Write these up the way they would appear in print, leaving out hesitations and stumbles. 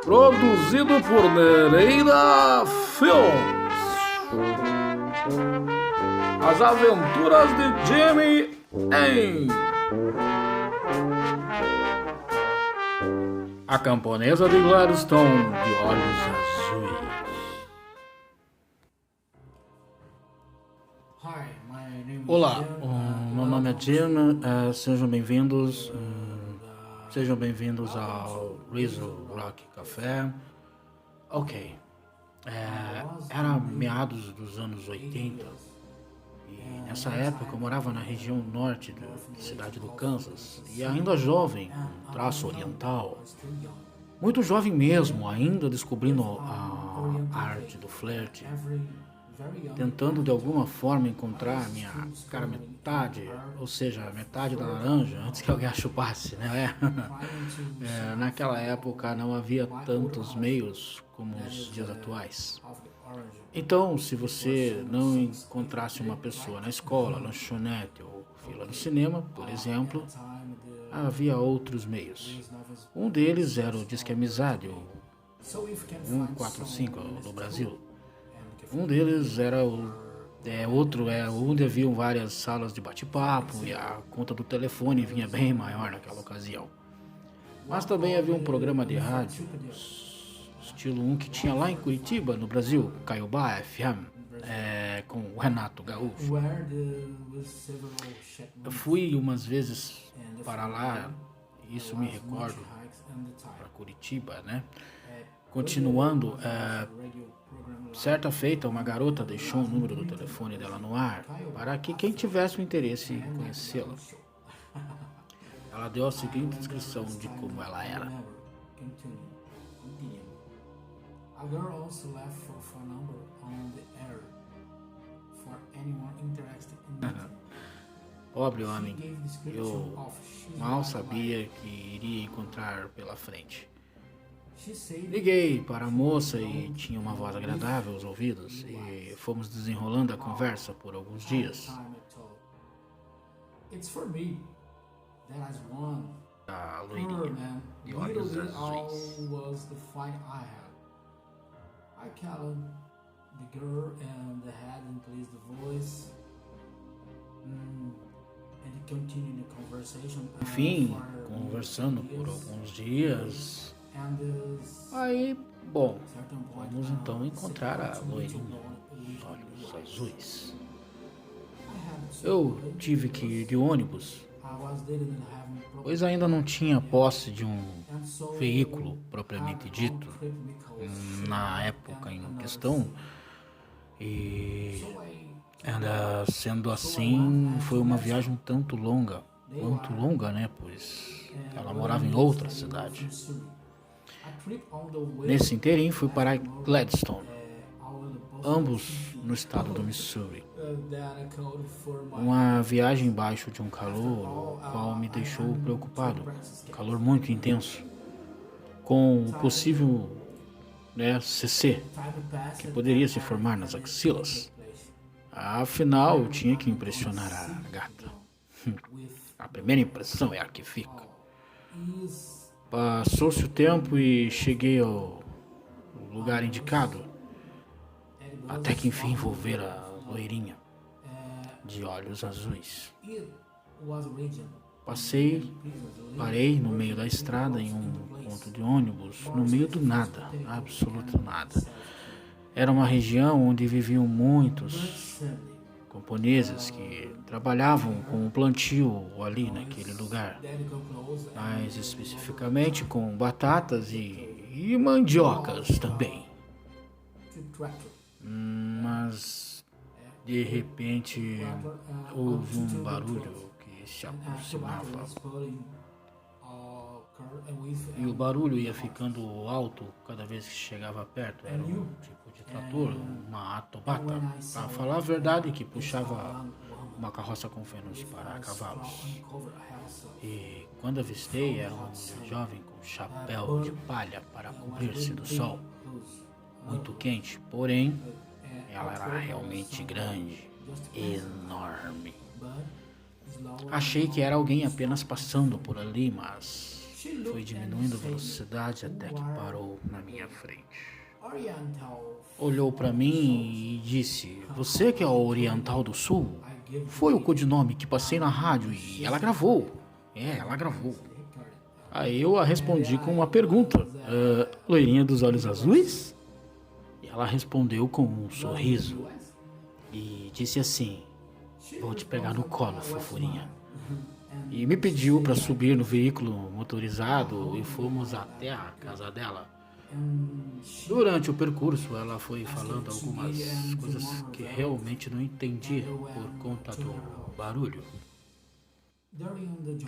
Produzido por Nereida Films. As Aventuras de Jimmy em A Camponesa de Gladstone de Olhos Azuis. Olá, meu nome é Jim, sejam bem-vindos ao Rizzo Rock Café. Ok, era meados dos anos 80 e nessa época eu morava na região norte da cidade do Kansas e ainda jovem, com traço oriental, muito jovem mesmo, ainda descobrindo a arte do flerte, tentando de alguma forma encontrar a minha cara metade, ou seja, a metade da laranja, antes que alguém a chupasse, né? Naquela época não havia tantos meios como os dias atuais. Então, se você não encontrasse uma pessoa na escola, lanchonete ou fila no cinema, por exemplo, havia outros meios. Um deles era o Disque Amizade, o 145 no Brasil. Um deles era onde haviam várias salas de bate-papo e a conta do telefone vinha bem maior naquela ocasião. Mas também havia um programa de rádio, estilo um que tinha lá em Curitiba, no Brasil, Caiobá FM, com o Renato Gaúcho. Eu fui umas vezes para lá, isso me recordo, para Curitiba, né? Continuando, certa feita, uma garota deixou o número do telefone dela no ar para que quem tivesse o interesse em conhecê-la. Ela deu a seguinte descrição de como ela era. Pobre homem, eu mal sabia que iria encontrar pela frente. Liguei para a moça e tinha uma voz agradável aos ouvidos e fomos desenrolando a conversa por alguns dias. A loirinha de olhos azuis. Enfim, conversando por alguns dias. Aí, bom, vamos então encontrar a loirinha dos olhos azuis. Eu tive que ir de ônibus, pois ainda não tinha posse de um veículo propriamente dito na época em questão. E ainda sendo assim, foi uma viagem um tanto longa, né, pois ela morava em outra cidade. Nesse inteirinho fui para Gladstone, ambos no estado do Missouri. Uma viagem embaixo de um calor, o qual me deixou preocupado, calor muito intenso, com o possível CC, que poderia se formar nas axilas. Afinal, eu tinha que impressionar a gata. A primeira impressão é a que fica. Passou-se o tempo e cheguei ao lugar indicado, até que enfim vou ver a loirinha de olhos azuis. Parei no meio da estrada em um ponto de ônibus, no meio do nada, absoluto nada. Era uma região onde viviam muitos camponeses que trabalhavam com o plantio ali naquele lugar, mais especificamente com batatas e mandiocas também. Mas de repente houve um barulho que se aproximava e o barulho ia ficando alto cada vez que chegava perto. Era um tipo de trator, uma atobata, para falar a verdade, que puxava uma carroça com freios para cavalos. E quando avistei, era uma mulher jovem com chapéu de palha para cobrir-se do sol, muito quente, porém ela era realmente grande, enorme. Achei que era alguém apenas passando por ali, mas foi diminuindo a velocidade até que parou na minha frente. Olhou para mim e disse: "Você que é o Oriental do Sul? Foi o codinome que passei na rádio e ela gravou." Ela gravou. Aí eu a respondi com uma pergunta: "Loirinha dos olhos azuis?" E ela respondeu com um sorriso e disse assim: "Vou te pegar no colo, fofurinha." E me pediu para subir no veículo motorizado e fomos até a casa dela. Durante o percurso, ela foi falando algumas coisas que realmente não entendi por conta do barulho.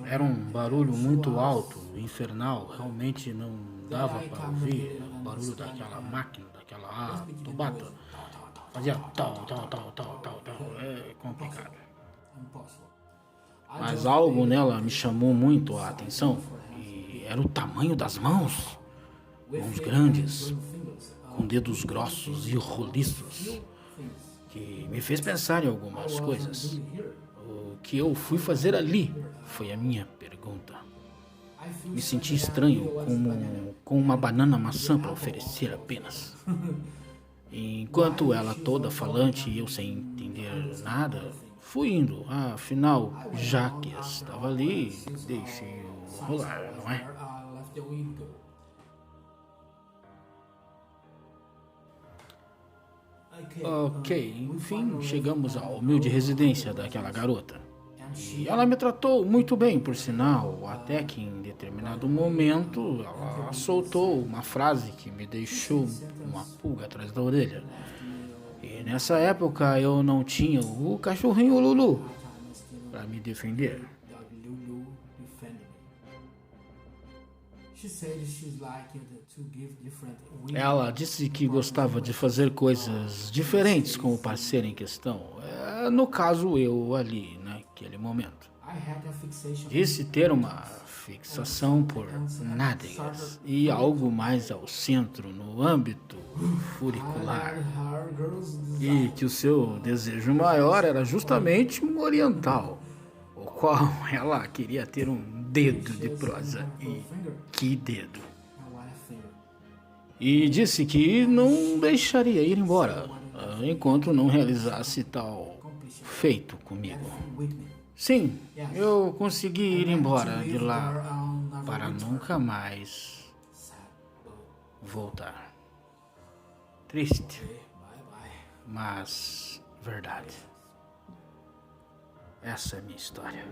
Era um barulho muito alto, infernal, realmente não dava para ouvir o barulho daquela máquina, daquela tobata. Fazia tal, é complicado. Mas algo nela me chamou muito a atenção, e era o tamanho das mãos. Mãos grandes, com dedos grossos e roliços, que me fez pensar em algumas coisas. O que eu fui fazer ali foi a minha pergunta. Me senti estranho, como com uma banana maçã para oferecer apenas. Enquanto ela toda falante e eu sem entender nada, fui indo. Afinal, já que estava ali, deixei-o rolar, não é? Ok, enfim, chegamos à humilde residência daquela garota. E ela me tratou muito bem, por sinal, até que em determinado momento ela soltou uma frase que me deixou uma pulga atrás da orelha. E nessa época eu não tinha o cachorrinho Lulu para me defender. Ela disse que gostava de fazer coisas diferentes com o parceiro em questão. No caso, eu ali, naquele momento. Disse ter uma fixação por nádegas e algo mais ao centro, no âmbito furicular. E que o seu desejo maior era justamente um oriental, o qual ela queria ter um dedo de prosa. E que dedo! E disse que não deixaria ir embora enquanto não realizasse tal feito comigo. Sim, eu consegui ir embora de lá para nunca mais voltar. Triste, mas verdade. Essa é a minha história.